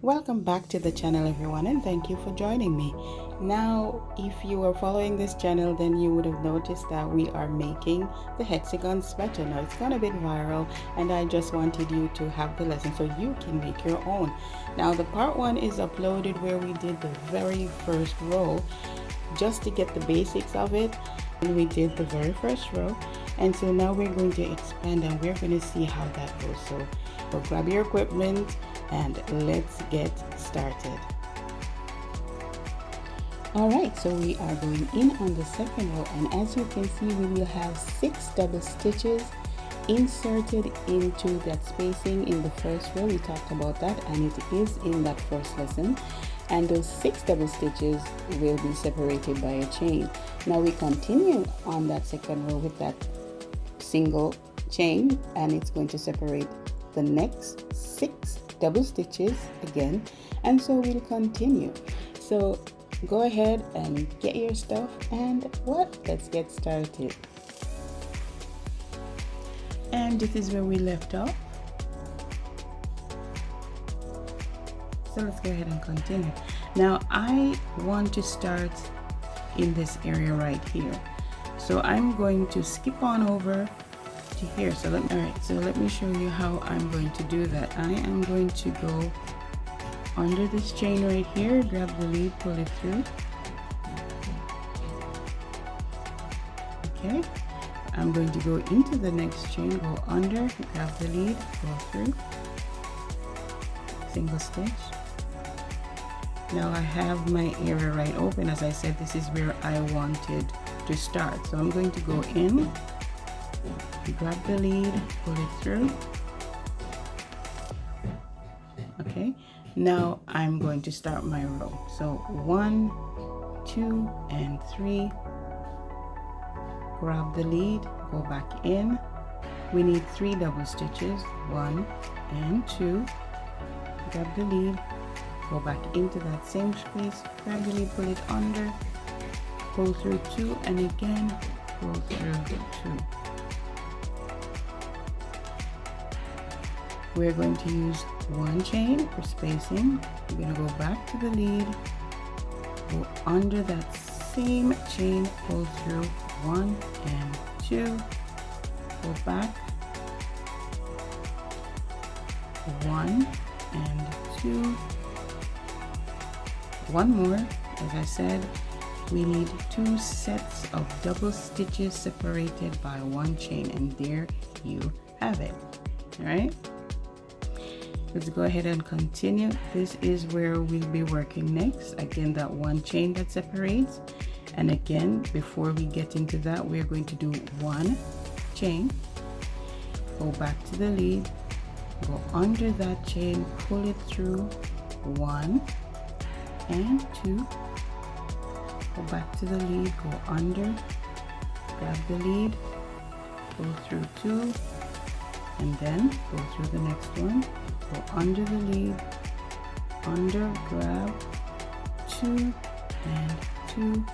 Welcome back to the channel, everyone, and thank you for joining me. Now, if you are following this channel, then you would have noticed that we are making the Hexagon Sweater. Now, it's gone a bit viral, and I just wanted you to have the lesson so you can make your own. Now, the part 1 is uploaded where we did the very first row just to get the basics of it, and we did the very first row. And so now we're going to expand and we're going to see how that goes. So grab your equipment and let's get started. Alright, so we are going in on the second row, and as you can see, we will have 6 double stitches inserted into that spacing in the first row. We talked about that, and it is in that first lesson. And those 6 double stitches will be separated by a chain. Now we continue on that second row with that single chain, and it's going to separate the next 6 double stitches again, and so we'll continue. So go ahead and get your stuff, and let's get started. And this is where we left off, so let's go ahead and continue. Now I want to start in this area right here, so I'm going to skip on over to here. So let me show you how I'm going to do that. I am going to go under this chain right here, grab the lead, pull it through. Okay, I'm going to go into the next chain, go under, grab the lead, go through, single stitch. Now I have my area right open. As I said, this is where I wanted to start, so I'm going to go in, grab the lead, pull it through. Okay, now I'm going to start my row. So 1, 2, and 3. Grab the lead, go back in. We need 3 double stitches, 1 and 2. Grab the lead, go back into that same space, grab the lead, pull it under, pull through 2, and again pull through 2. We're going to use 1 chain for spacing. We're going to go back to the lead, go under that same chain, pull through 1 and 2, go back, 1 and 2, 1 more. As I said, we need 2 sets of double stitches separated by 1 chain, and there you have it. All right, let's go ahead and continue. This is where we'll be working next. Again, that 1 chain that separates, and again, before we get into that, we're going to do 1 chain, go back to the lead, go under that chain, pull it through 1 and 2, go back to the lead, go under, grab the lead, pull through 2, and then go through the next one, go under the lead, under, grab, 2 and 2.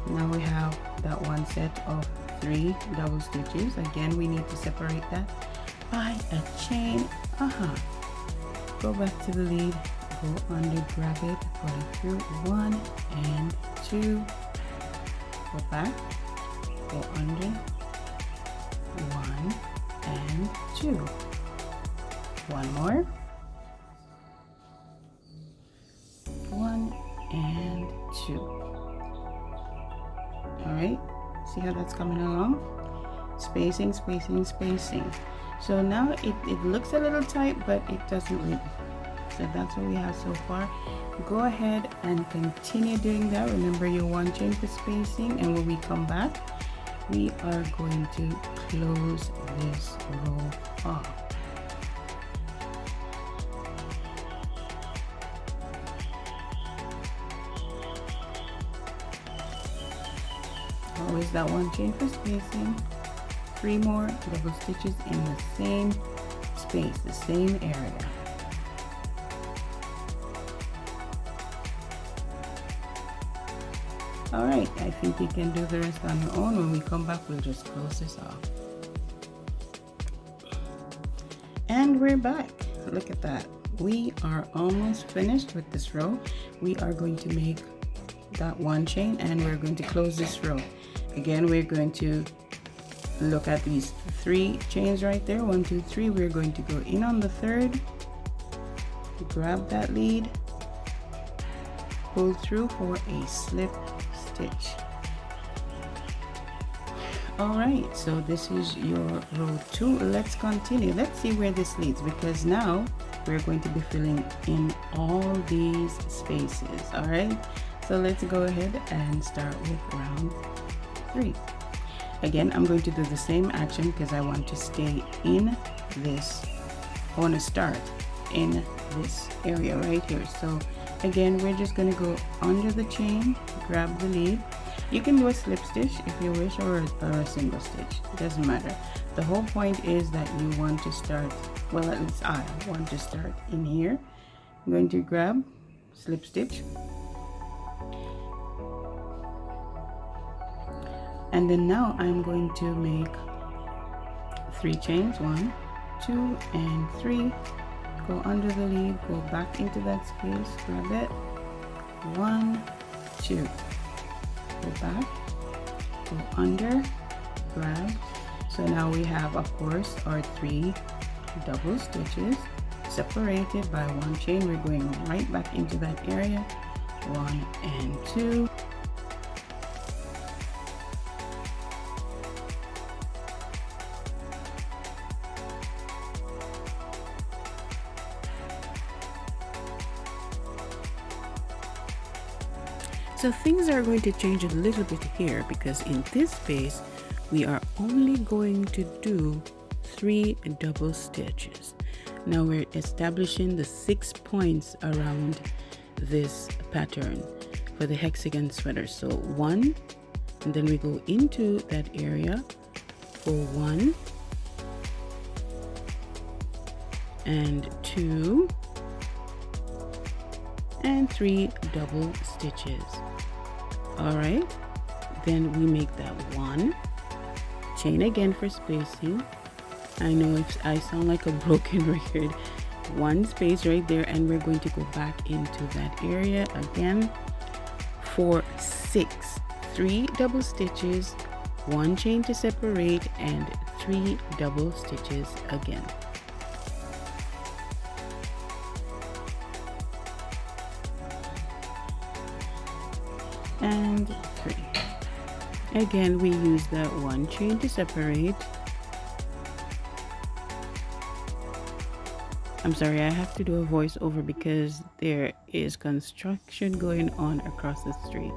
Now we have that 1 set of 3 double stitches. Again, we need to separate that by a chain. Go back to the lead, go under, grab it, pull it through 1 and 2, go back, go under, 1 and 2, 1 more, 1 and 2. All right, see how that's coming along? Spacing, spacing, spacing. So now it looks a little tight, but it doesn't really. So that's what we have so far. Go ahead and continue doing that. Remember your 1 chain for spacing, and when we come back, we are going to close this row off. Always that 1 chain for spacing, 3 more double stitches in the same space, the same area. All right, I think you can do the rest on your own. When we come back, we'll just close this off. And we're back. Look at that. we are almost finished with this row. We are going to make that one chain and we're going to close this row. Again, we're going to look at these 3 chains right there, 1 2 3. We're going to go in on the third, grab that lead, pull through for a slip stitch. All right, so this is your row 2. Let's continue. Let's see where this leads, because now we're going to be filling in all these spaces. All right, so let's go ahead and start with round 3. Again, I'm going to do the same action because I want to stay in this, I want to start in this area right here. So again, we're just going to go under the chain, grab the lead. You can do a slip stitch if you wish, or a single stitch, it doesn't matter. The whole point is that you want to start, well, at least I want to start in here. I'm going to grab slip stitch, and then now I'm going to make 3 chains, 1 2 and 3. Go under the lead, go back into that space, grab it, 1 2, go back, go under, grab. So now we have, of course, our 3 double stitches separated by 1 chain. We're going right back into that area, 1 and 2. So things are going to change a little bit here, because in this space we are only going to do 3 double stitches. Now we're establishing the 6 points around this pattern for the hexagon sweater. So 1, and then we go into that area for 1 and 2 and 3 double stitches. All right, then we make that 1 chain again for spacing. I know if I sound like a broken record. 1 space right there, and we're going to go back into that area again for 6, 3 double stitches, 1 chain to separate, and 3 double stitches again. And 3. Again, we use that 1 chain to separate. I'm sorry, I have to do a voiceover because there is construction going on across the street.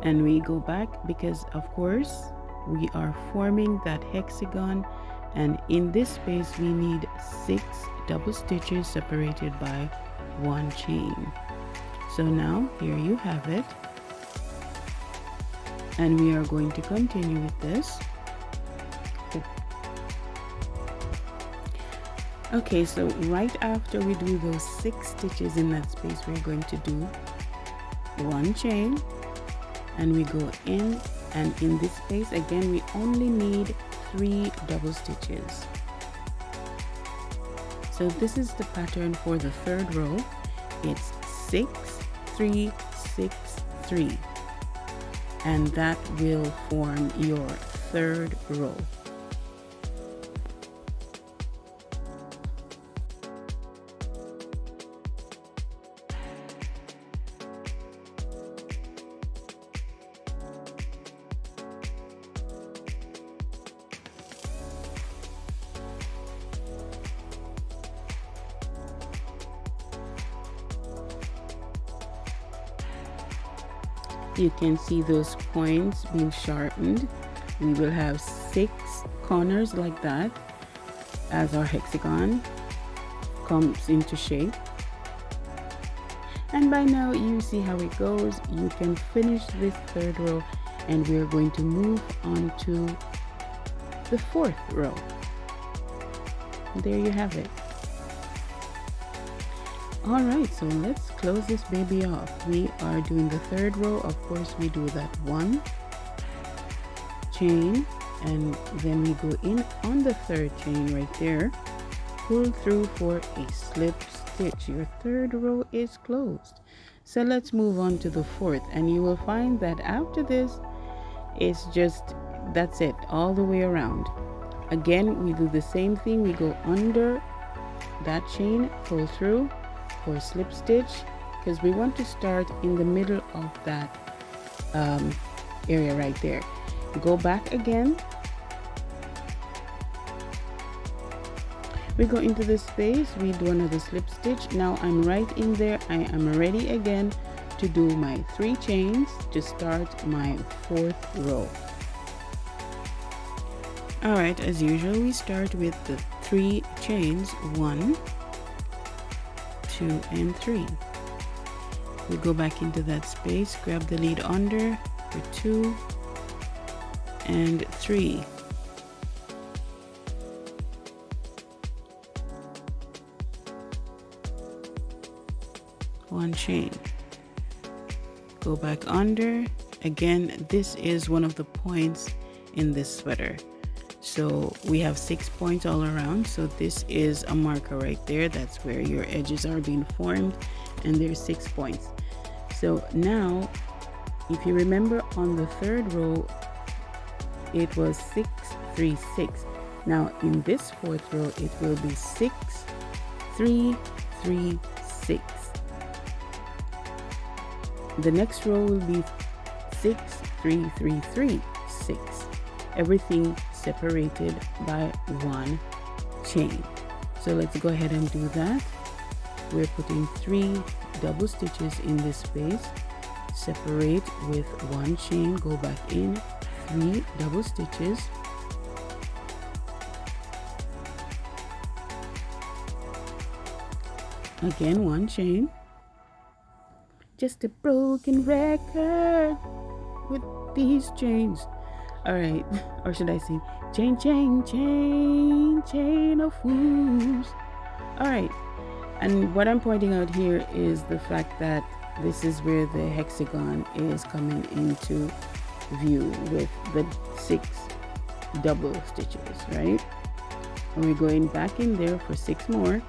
And we go back because, of course, we are forming that hexagon, and in this space we need 6 double stitches separated by 1 chain. So now here you have it. And we are going to continue with this. Okay, so right after we do those 6 stitches in that space, we're going to do 1 chain, and we go in, and in this space again we only need 3 double stitches. So this is the pattern for the 3rd row. It's 6 3 6 3. And that will form your 3rd row. You can see those points being sharpened. We will have 6 corners like that as our hexagon comes into shape. And by now you see how it goes. You can finish this 3rd row, and we're going to move on to the 4th row. There you have it. All right, so let's close this baby off. We are doing the 3rd row. Of course, we do that 1 chain, and then we go in on the 3rd chain right there, pull through for a slip stitch. Your third row is closed. So let's move on to the fourth, and you will find that after this it's just, that's it, all the way around. Again, we do the same thing. We go under that chain, pull through for slip stitch, because we want to start in the middle of that area right there. Go back again. We go into the space, we do another slip stitch. Now I'm right in there. I am ready again to do my 3 chains to start my 4th row. All right, as usual, we start with the 3 chains, 1, 2, and 3. We go back into that space, grab the lead under for 2 and 3. One chain. Go back under. Again, this is one of the points in this sweater. So we have 6 points all around. So this is a marker right there. That's where your edges are being formed, and there's 6 points. So now, if you remember on the 3rd row, it was 6, 3, 6. Now in this 4th row, it will be 6, 3, 3, 6. The next row will be 6, 3, 3, 3, 6. Everything separated by 1 chain. So let's go ahead and do that. We're putting 3 double stitches in this space. Separate with 1 chain. Go back in, 3 double stitches. Again, 1 chain. Just a broken record with these chains. All right, or should I say chain, chain, chain, chain of woos. All right, and what I'm pointing out here is the fact that this is where the hexagon is coming into view with the 6 double stitches, right? And we're going back in there for 6 more.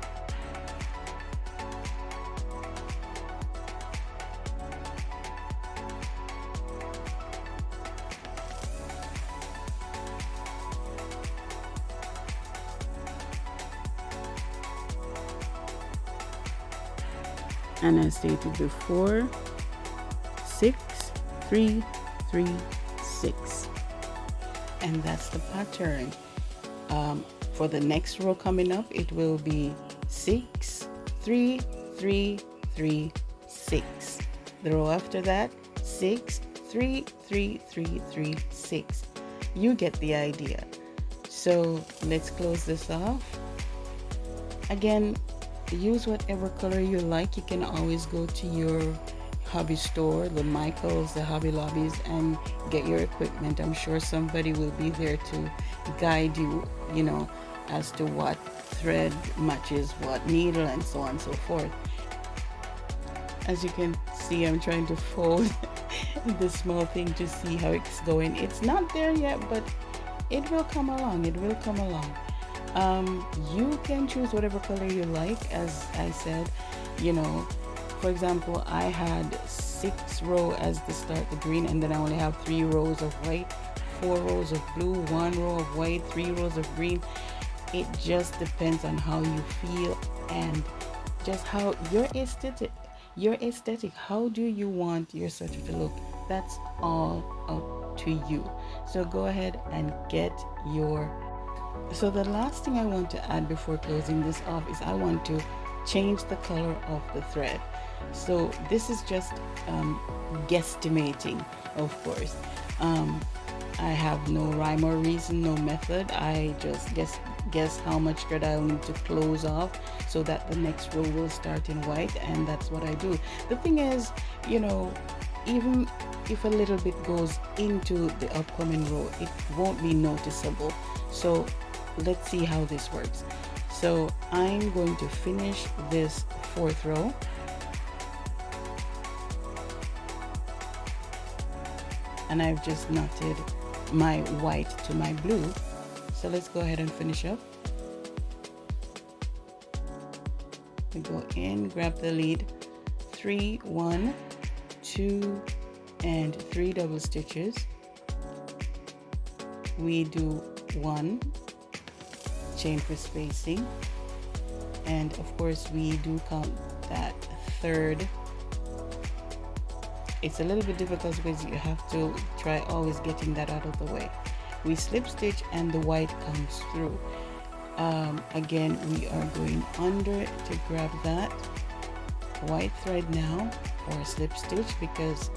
And as stated before, 6, 3, 3, 6. And that's the pattern. For the next row coming up, it will be 6, 3, 3, 3, 6. The row after that, 6, 3, 3, 3, 3, 6. You get the idea. So let's close this off. Again, use whatever color you like. You can always go to your hobby store, the Michaels, the Hobby Lobbies, and get your equipment. I'm sure somebody will be there to guide you, you know, as to what thread matches what needle and so on and so forth. As you can see, I'm trying to fold this small thing to see how it's going. It's not there yet, but it will come along. It will come along. You can choose whatever color you like. As I said, you know, for example, I had 6 rows as the start, the green, and then I only have 3 rows of white, 4 rows of blue, 1 row of white, 3 rows of green. It just depends on how you feel and just how your aesthetic, how do you want your sweater to look? That's all up to you. So go ahead and get your. So the last thing I want to add before closing this off is I want to change the color of the thread. So this is just guesstimating, of course. I have no rhyme or reason, no method. I just guess how much thread I'll need to close off so that the next row will start in white, and that's what I do. The thing is, you know, even if a little bit goes into the upcoming row, it won't be noticeable. So let's see how this works. So I'm going to finish this 4th row. And I've just knotted my white to my blue. So let's go ahead and finish up. we go in, grab the lead, 3, 1, 2, and 3 double stitches. We do 1 chain for spacing, and of course we do count that third. It's a little bit difficult because you have to try always getting that out of the way. We slip stitch and the white comes through. Again, we are going under to grab that white thread now for a slip stitch, because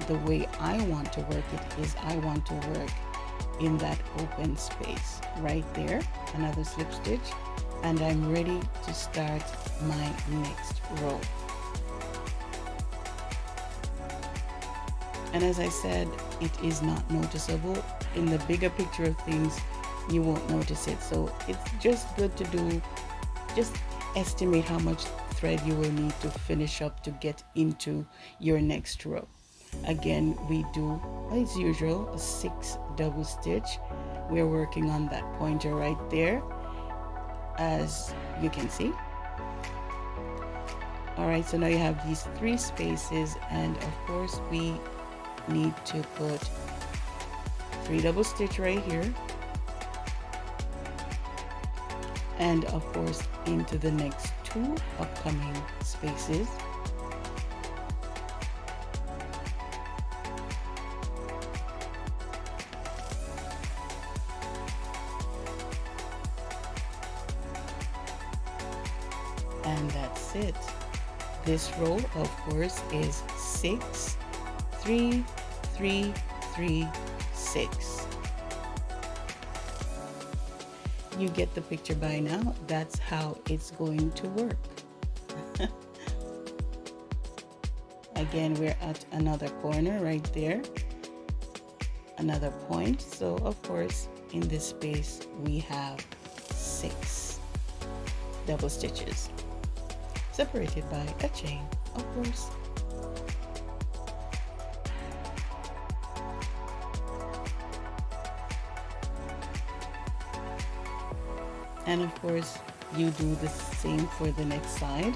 the way I want to work it is I want to work in that open space right there. Another slip stitch, and I'm ready to start my next row. And as I said, it is not noticeable. In the bigger picture of things, you won't notice it. So it's just good to do, just estimate how much thread you will need to finish up to get into your next row. Again, we do, as usual, a 6 double stitch. We're working on that pointer right there, as you can see. All right, so now you have these 3 spaces, and of course we need to put 3 double stitch right here, and of course into the next 2 upcoming spaces. And that's it. This row, of course, is 6, 3, 3, 3, 6. You get the picture by now. That's how it's going to work. Again, we're at another corner right there, another point. So of course, in this space we have 6 double stitches separated by a chain, of course. And of course, you do the same for the next side.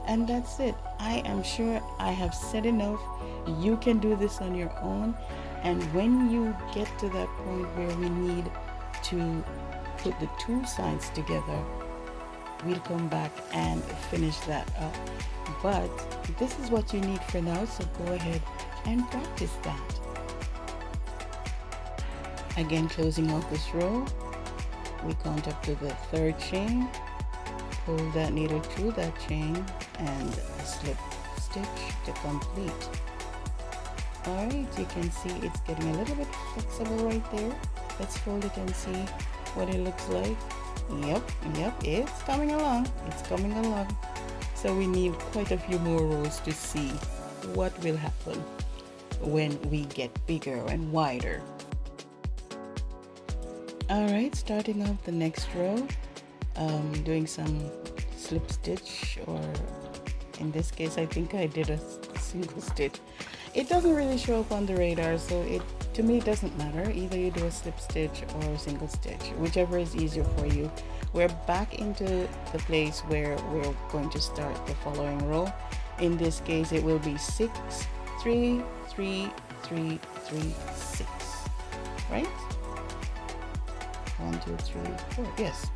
And that's it. I am sure I have said enough. You can do this on your own. And when you get to that point where we need to put the 2 sides together, we'll come back and finish that up. But this is what you need for now, so go ahead and practice that. Again, closing out this row, we count up to the 3rd chain, pull that needle through that chain, and a slip stitch to complete. Alright, you can see it's getting a little bit flexible right there. Let's fold it and see what it looks like. Yep, it's coming along. It's coming along. So we need quite a few more rows to see what will happen when we get bigger and wider. Alright, starting off the next row, doing some slip stitch, or in this case I think I did a single stitch. It doesn't really show up on the radar, so to me it doesn't matter. Either you do a slip stitch or a single stitch, whichever is easier for you. We're back into the place where we're going to start the following row. In this case it will be 6, 3, 3, 3, 3, 6, right? 1, 2, 3, 4, yes.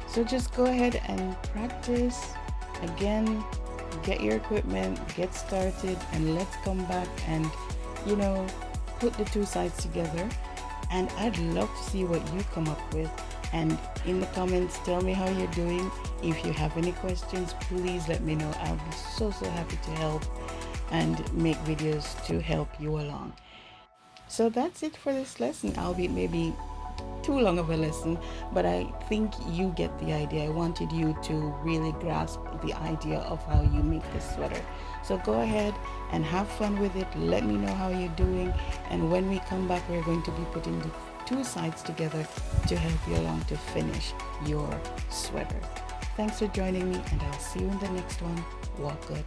So just go ahead and practice. Again, get your equipment, get started, and let's come back and, put the 2 sides together. And I'd love to see what you come up with. And in the comments, tell me how you're doing. If you have any questions, please let me know. I'll be so happy to help and make videos to help you along. So that's it for this lesson, albeit maybe too long of a lesson, but I think you get the idea. I wanted you to really grasp the idea of how you make this sweater. So go ahead and have fun with it. Let me know how you're doing, and when we come back, we're going to be putting the two sides together to help you along to finish your sweater. Thanks for joining me, and I'll see you in the next one. Walk good.